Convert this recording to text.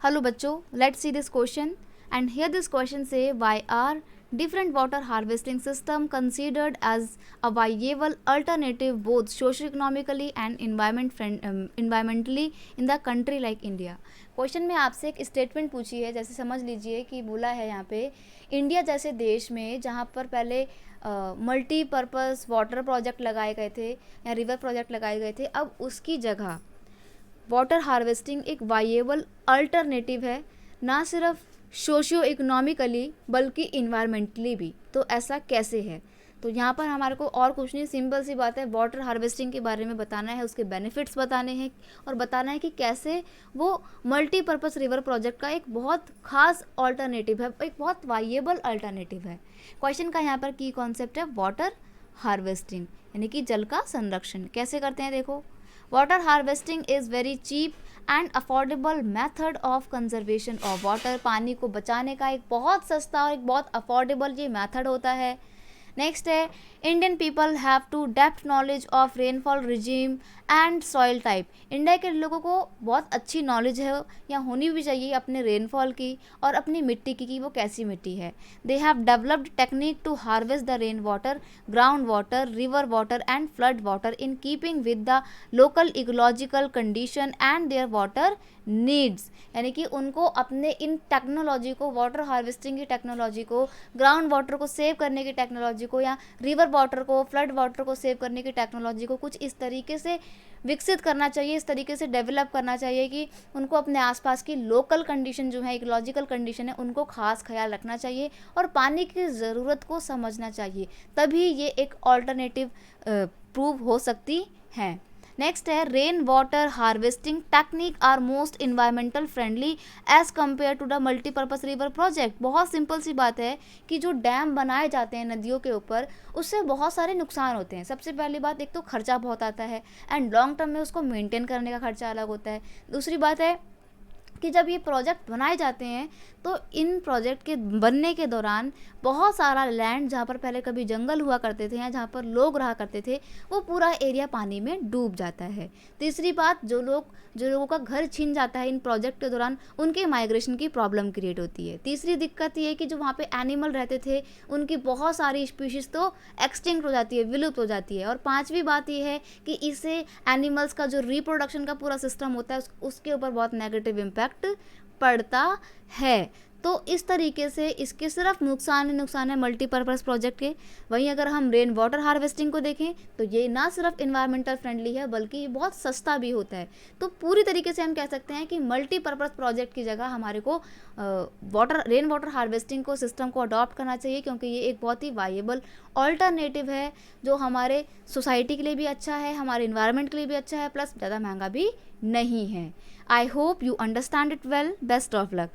Hello bachcho, let's see this question. And here this question say, why are different water harvesting system considered as a viable alternative both socio-economically and environmentally in the country like India? Question में आपसे एक statement पूछी है, जैसे समझ लीजिए कि बोला है यहाँ पे इंडिया जैसे देश में जहाँ पर पहले मल्टीपर्पज़ वाटर प्रोजेक्ट लगाए गए थे या रिवर प्रोजेक्ट लगाए गए थे, अब उसकी जगह वाटर हार्वेस्टिंग एक वाइएबल अल्टरनेटिव है, ना सिर्फ सोशियो इकोनॉमिकली बल्कि इन्वायरमेंटली भी। तो ऐसा कैसे है? तो यहाँ पर हमारे को और कुछ नहीं, सिंपल सी बात है, वाटर हार्वेस्टिंग के बारे में बताना है, उसके बेनिफिट्स बताने हैं और बताना है कि कैसे वो मल्टीपर्पज़ रिवर प्रोजेक्ट का एक बहुत खास अल्टरनेटिव है, एक बहुत वाइएबल अल्टरनेटिव है। क्वेश्चन का यहाँ पर की कॉन्सेप्ट है वाटर हार्वेस्टिंग, यानी कि जल का संरक्षण कैसे करते हैं। देखो, water harvesting is very cheap and affordable method of conservation of water. पानी को बचाने का एक बहुत सस्ता और एक बहुत अफोर्डेबल ये मेथड होता है। नेक्स्ट है, Indian people have to depth knowledge of rainfall regime and soil type. India के लोगों को बहुत अच्छी नॉलेज है या होनी भी चाहिए अपने रेनफॉल की और अपनी मिट्टी की कि वो कैसी मिट्टी है। They have developed technique to harvest the rain water, ground water, river water and flood water in keeping with the local ecological condition and their water needs. यानी कि उनको अपने इन टेक्नोलॉजी को, वाटर हार्वेस्टिंग की टेक्नोलॉजी को, ground water को save करने की टेक्नोलॉजी को या रिवर वाटर को, फ्लड वाटर को सेव करने की टेक्नोलॉजी को कुछ इस तरीके से विकसित करना चाहिए, इस तरीके से डेवलप करना चाहिए कि उनको अपने आसपास की लोकल कंडीशन जो है, इकोलॉजिकल कंडीशन है, उनको खास ख्याल रखना चाहिए और पानी की ज़रूरत को समझना चाहिए, तभी ये एक ऑल्टरनेटिव प्रूव हो सकती है। नेक्स्ट है, rain water harvesting technique are most environmental friendly as compare to the multipurpose river project. बहुत सिंपल सी बात है कि जो डैम बनाए जाते हैं नदियों के ऊपर, उससे बहुत सारे नुकसान होते हैं। सबसे पहली बात, एक तो खर्चा बहुत आता है एंड लॉन्ग टर्म में उसको मेंटेन करने का खर्चा अलग होता है। दूसरी बात है कि जब ये प्रोजेक्ट बनाए जाते हैं तो इन प्रोजेक्ट के बनने के दौरान बहुत सारा लैंड, जहाँ पर पहले कभी जंगल हुआ करते थे या जहाँ पर लोग रहा करते थे, वो पूरा एरिया पानी में डूब जाता है। तीसरी बात, जो लोगों का घर छीन जाता है इन प्रोजेक्ट के दौरान, उनके माइग्रेशन की प्रॉब्लम क्रिएट होती है। तीसरी दिक्कत ये है कि जो वहाँ पे एनिमल रहते थे, उनकी बहुत सारी स्पीशीज़ तो एक्सटिंक्ट हो जाती है, विलुप्त हो जाती है। और पांचवी बात ये है कि इससे एनिमल्स का जो रिप्रोडक्शन का पूरा सिस्टम होता है उसके ऊपर बहुत नेगेटिव इम्पैक्ट पड़ता है। तो इस तरीके से इसके सिर्फ नुकसान ही नुकसान है मल्टीपर्पज़ प्रोजेक्ट के। वहीं अगर हम रेन वाटर हार्वेस्टिंग को देखें तो ये ना सिर्फ इन्वायरमेंटल फ्रेंडली है बल्कि ये बहुत सस्ता भी होता है। तो पूरी तरीके से हम कह सकते हैं कि मल्टीपर्पज़ प्रोजेक्ट की जगह हमारे को रेन वाटर हार्वेस्टिंग को सिस्टम को अडॉप्ट करना चाहिए, क्योंकि ये एक बहुत ही वाइएबल ऑल्टरनेटिव है जो हमारे सोसाइटी के लिए भी अच्छा है, हमारे इन्वायरमेंट के लिए भी अच्छा है, प्लस ज़्यादा महंगा भी नहीं है। I hope you understand it well. Best of luck.